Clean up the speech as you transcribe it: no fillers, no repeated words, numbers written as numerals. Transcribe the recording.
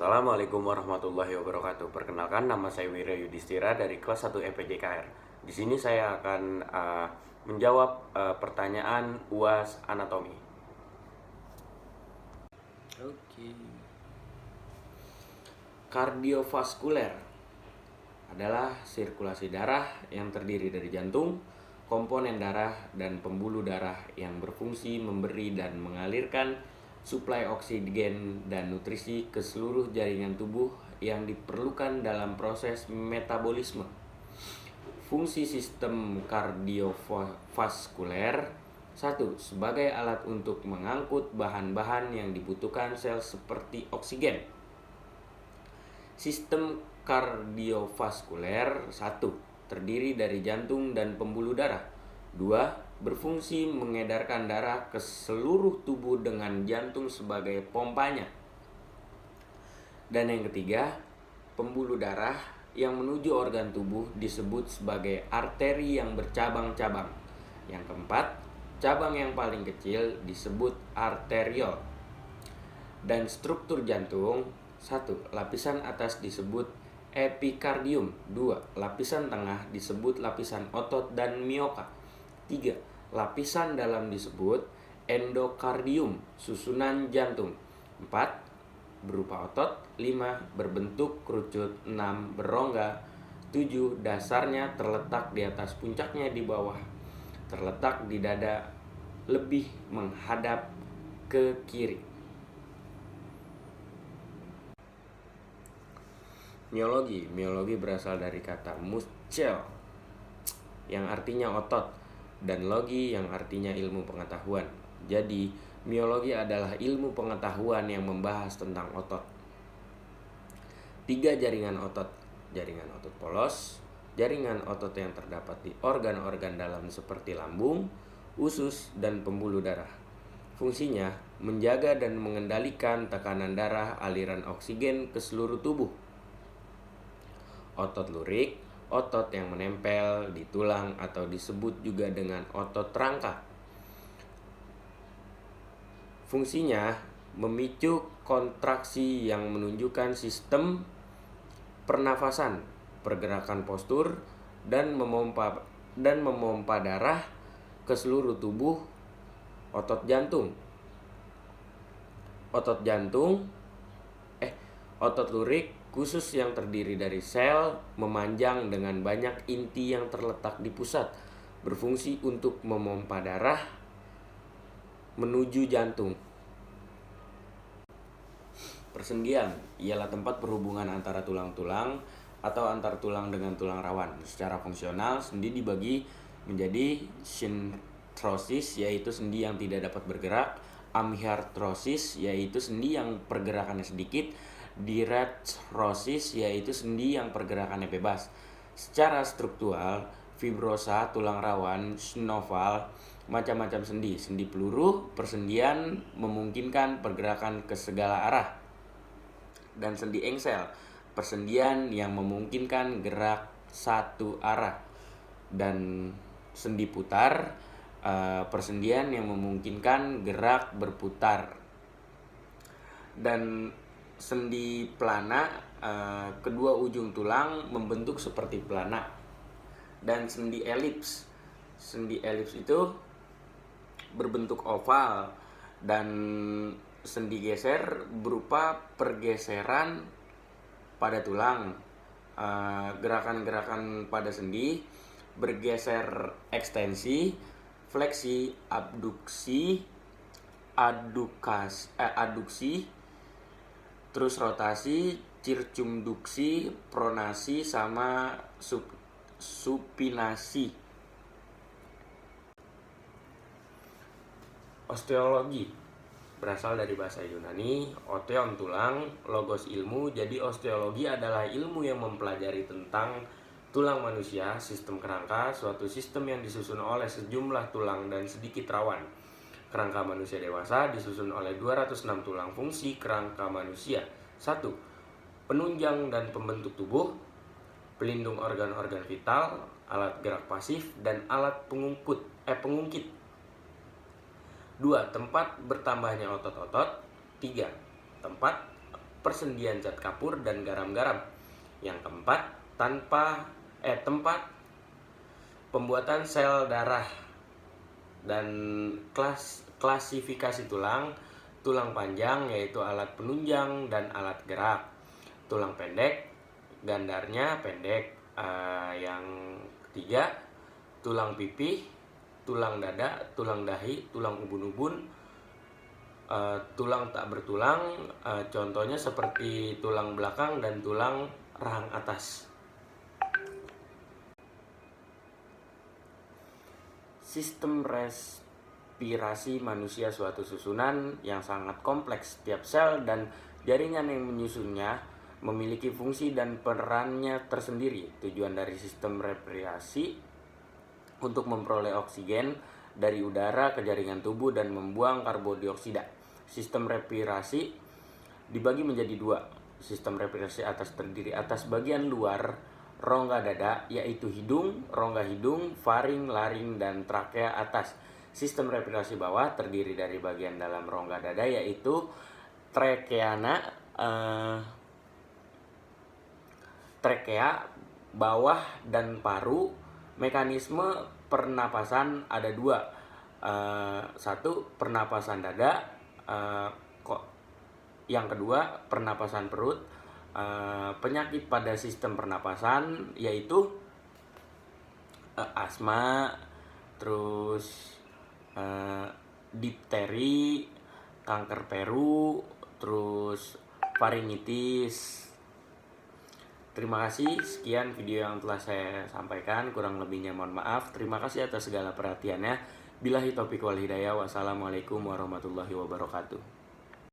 Assalamualaikum warahmatullahi wabarakatuh. Perkenalkan, nama saya Wira Yudhistira dari kelas 1 EPJKR. Di sini saya akan menjawab pertanyaan UAS anatomi. Oke. Kardiovaskuler adalah sirkulasi darah yang terdiri dari jantung, komponen darah, dan pembuluh darah yang berfungsi memberi dan mengalirkan suplai oksigen dan nutrisi ke seluruh jaringan tubuh yang diperlukan dalam proses metabolisme. Fungsi sistem kardiovaskuler: 1. Sebagai alat untuk mengangkut bahan-bahan yang dibutuhkan sel seperti oksigen. Sistem kardiovaskuler: 1. Terdiri dari jantung dan pembuluh darah. 2. Berfungsi mengedarkan darah ke seluruh tubuh dengan jantung sebagai pompanya. Dan yang ketiga, pembuluh darah yang menuju organ tubuh disebut sebagai arteri yang bercabang-cabang. Yang keempat, cabang yang paling kecil disebut arteriol. Dan struktur jantung: 1. Lapisan atas disebut epikardium. 2. Lapisan tengah disebut lapisan otot dan mioka. 3. Lapisan dalam disebut endokardium, susunan jantung. 4. Berupa otot. 5. Berbentuk kerucut. 6. Berongga. 7. Dasarnya terletak di atas, puncaknya di bawah. Terletak di dada, lebih menghadap ke kiri. Miologi berasal dari kata muscel yang artinya otot dan logi yang artinya ilmu pengetahuan. Jadi, miologi adalah ilmu pengetahuan yang membahas tentang otot. 3 jaringan otot: jaringan otot polos, jaringan otot yang terdapat di organ-organ dalam seperti lambung, usus, dan pembuluh darah. Fungsinya menjaga dan mengendalikan tekanan darah, aliran oksigen ke seluruh tubuh. Otot lurik: otot yang menempel di tulang atau disebut juga dengan otot rangka. Fungsinya memicu kontraksi yang menunjukkan sistem pernafasan, pergerakan postur, dan memompa darah ke seluruh tubuh. Otot lurik khusus yang terdiri dari sel memanjang dengan banyak inti yang terletak di pusat, berfungsi untuk memompa darah menuju jantung. Persendian ialah tempat perhubungan antara tulang-tulang atau antar tulang dengan tulang rawan. Secara fungsional, sendi dibagi menjadi syntrosis, yaitu sendi yang tidak dapat bergerak; amhiartrosis, yaitu sendi yang pergerakannya sedikit; diarthrosis, yaitu sendi yang pergerakannya bebas. Secara struktural, fibrosa, tulang rawan, synovial, macam-macam sendi. Sendi peluru persendian memungkinkan pergerakan ke segala arah. Dan sendi engsel persendian yang memungkinkan gerak satu arah. Dan sendi putar persendian yang memungkinkan gerak berputar. Dan sendi pelana, kedua ujung tulang membentuk seperti pelana. Dan sendi elips itu berbentuk oval. Dan sendi geser berupa pergeseran pada tulang. Gerakan-gerakan pada sendi: bergeser, ekstensi, fleksi, aduksi, terus rotasi, circumduksi, pronasi, sama supinasi. Osteologi berasal dari bahasa Yunani, osteon tulang, logos ilmu. Jadi osteologi adalah ilmu yang mempelajari tentang tulang manusia, sistem kerangka, suatu sistem yang disusun oleh sejumlah tulang dan sedikit rawan. Kerangka manusia dewasa disusun oleh 206 tulang. Fungsi kerangka manusia: 1. Penunjang dan pembentuk tubuh, pelindung organ-organ vital, alat gerak pasif, dan alat pengungkit. 2. Tempat bertambahnya otot-otot. 3. Tempat persendian zat kapur dan garam-garam. Yang keempat, tempat pembuatan sel darah dan klasifikasi tulang panjang yaitu alat penunjang dan alat gerak, tulang pendek, gandarnya pendek. Yang ketiga, tulang pipih, tulang dada, tulang dahi, tulang ubun-ubun, tulang tak bertulang, contohnya seperti tulang belakang dan tulang rahang atas. Sistem respirasi manusia suatu susunan yang sangat kompleks. Setiap sel dan jaringan yang menyusunnya memiliki fungsi dan perannya tersendiri. Tujuan dari sistem respirasi untuk memperoleh oksigen dari udara ke jaringan tubuh dan membuang karbon dioksida. Sistem respirasi dibagi menjadi dua. Sistem respirasi atas terdiri atas bagian luar rongga dada, yaitu hidung, rongga hidung, faring, laring, dan trakea atas. Sistem respirasi bawah terdiri dari bagian dalam rongga dada, yaitu trakea, bawah, dan paru. Mekanisme pernapasan ada dua. Satu, pernapasan dada. Yang kedua, pernapasan perut. Penyakit pada sistem pernapasan yaitu asma, terus difteri, kanker paru, terus faringitis. Terima kasih, sekian video yang telah saya sampaikan, kurang lebihnya mohon maaf. Terima kasih atas segala perhatiannya. Billahi taufiq wal hidayah. Wassalamualaikum warahmatullahi wabarakatuh.